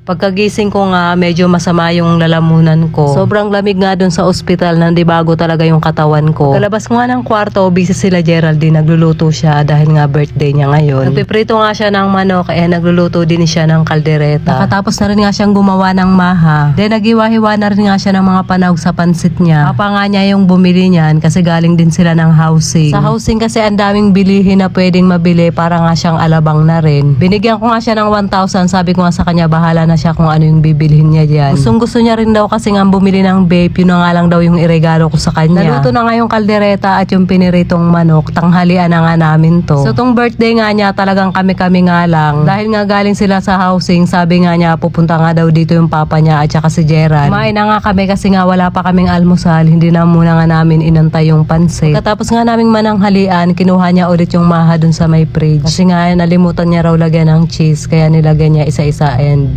Pagkagising ko nga, medyo masama yung lalamunan ko. Sobrang lamig nga dun sa ospital, nandibago talaga yung katawan ko. Kalabas ko nga ng kwarto, busy sila Geraldine, nagluluto siya dahil nga birthday niya ngayon. Nagpiprito nga siya ng manok, nagluluto din siya ng kaldereta. Nakatapos na rin nga siyang gumawa ng maha. Then naghiwa-hiwa na rin nga siya ng mga panahog sa pansit niya. Papa nga niya yung bumili niyan kasi galing din sila ng housing. Sa housing kasi ang daming bilihin na pwedeng mabili para nga siyang alabang na rin. Binigyan ko nga siya ng 1,000, sabi ko nga sa kanya bahala na siya kung ano yung bibilhin niya dyan. Gusto niya rin daw kasi nga bumili ng vape, yun na nga lang daw yung iregalo ko sa kanya. Naluto na nga yung kaldereta at yung piniritong manok, tanghalian na nga namin to. So tong birthday nga niya talagang kami-kami nga lang. Dahil nga galing sila sa housing, sabi nga niya pupunta nga daw dito yung papa niya at saka si Gerald. Kumain na nga kami kasi nga wala pa kaming almusal, hindi na muna nga namin inantay yung pansit. Katapos nga naming mananghalian, kinuha niya ulit yung maha dun sa may fridge. Kasi nga nalimutan niya raw lagyan ng cheese, kaya nilagyan niya isa-isa and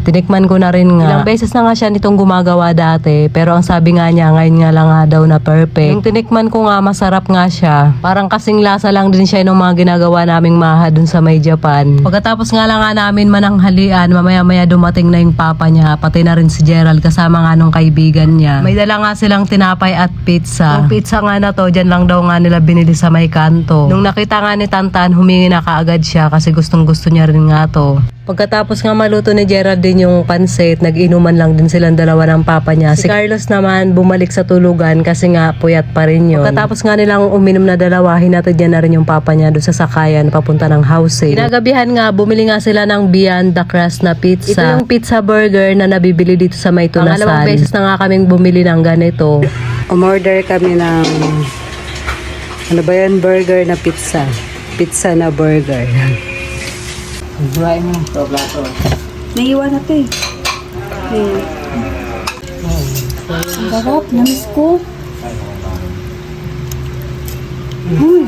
tinikman ko na rin nga. Ilang beses na nga siya nitong gumagawa dati, pero ang sabi nga niya ngayon nga lang nga daw na perfect. Yung tinikman ko nga masarap nga siya. Parang kasing lasa lang din siya nung mga ginagawa naming maha dun sa may Japan. Pagkatapos nga lang nga namin mananghalian, mamaya-maya dumating na yung papa niya, pati na rin si Gerald kasama nga nung kaibigan niya. May dala nga silang tinapay at pizza. Yung pizza nga na to, dyan lang daw nga nila binili sa may kanto. Nung nakita nga ni Tantan, humingi na kaagad siya kasi gustong-gusto niya rin nga to. Pagkatapos nga maluto ni Gerald din yung pansit, nag-inuman lang din silang dalawa ng papa niya. Si Carlos naman bumalik sa tulugan kasi nga puyat pa rin yun. Pagkatapos nga nilang uminom na dalawa, hinatid niya na rin yung papa niya doon sa sakayan papunta ng housing. Kinagabihan nga, bumili nga sila ng Beyond the Crust na pizza. Ito yung pizza burger na nabibili dito sa may Tunasan. Pangalawang beses na nga kaming bumili ng ganito. Umorder kami ng ano ba yan? Burger na pizza. Pizza na burger. Buhay mo. Ito, plato. Naiiwan na ito eh. Ang sarap. Namiss ko. Uy.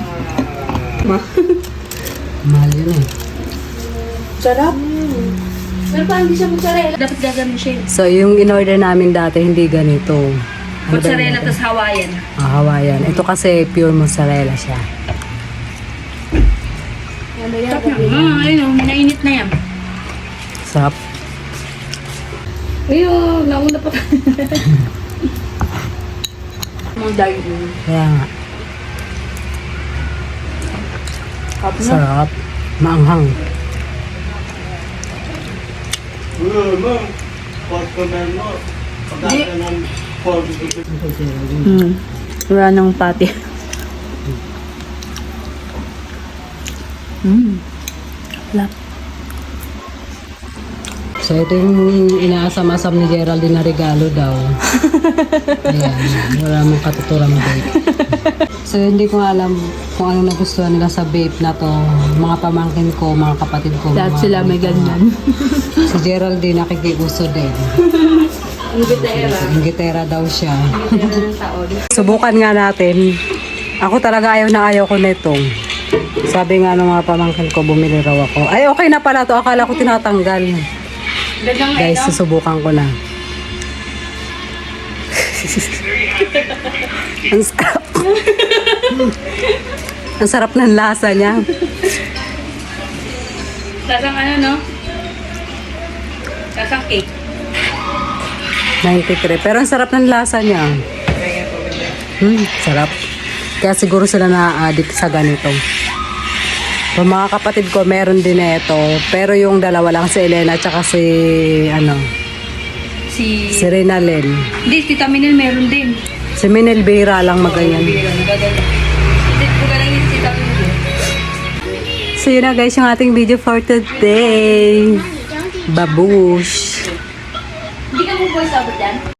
Mahal yun eh. Sarap. Pero parang hindi siya mozzarella. Dapat gagawin siya. So, yung in-order namin dati, hindi ganito. Ano ba Mozzarella yun? tas Hawaiian. Hawaiian. Ito kasi pure mozzarella siya. Ano yan? Ayun o. Minainit na yan. Sarap. Ayun. Nauna pa. Mga dahil. Kaya nga. Kapos na. Sarap. Maanghang. Wala nang pati. Lap. So, ito yung inaasam-asam ni Geraldine na regalo daw. Ayan. Wala mong katuturang vape. So, hindi ko alam kung ano nagustuhan nila sa vape na to. Mga pamangkin ko, mga kapatid ko. Lahat mga sila may kuya ko. ganyan. Si Geraldine nakikiuso din. Ang gitera. Ang gitera daw siya. Gitera ng tao. Subukan nga natin. Ako talaga ayaw na ayaw ko nito. Sabi nga ng mga pamangkin ko, bumili raw ako. Ay, okay na pala to. Akala ko tinatanggal. Dagang Guys, susubukan ko na. Ang sarap. Ang sarap ng lasa niya. Sasang ano no? Sasang cake. 93. Pero ang sarap ng lasa niya. Sarap. Kaya siguro sila na-addict sa ganito. So, mga kapatid ko, meron din ito. Pero yung dalawa lang, si Elena at saka si Si Renalyn. Hindi, si Taminel meron din. Si Minel Bihira lang magayan. So yun na guys, yung ating video for today. Babush! Hindi ka mo voice over dyan?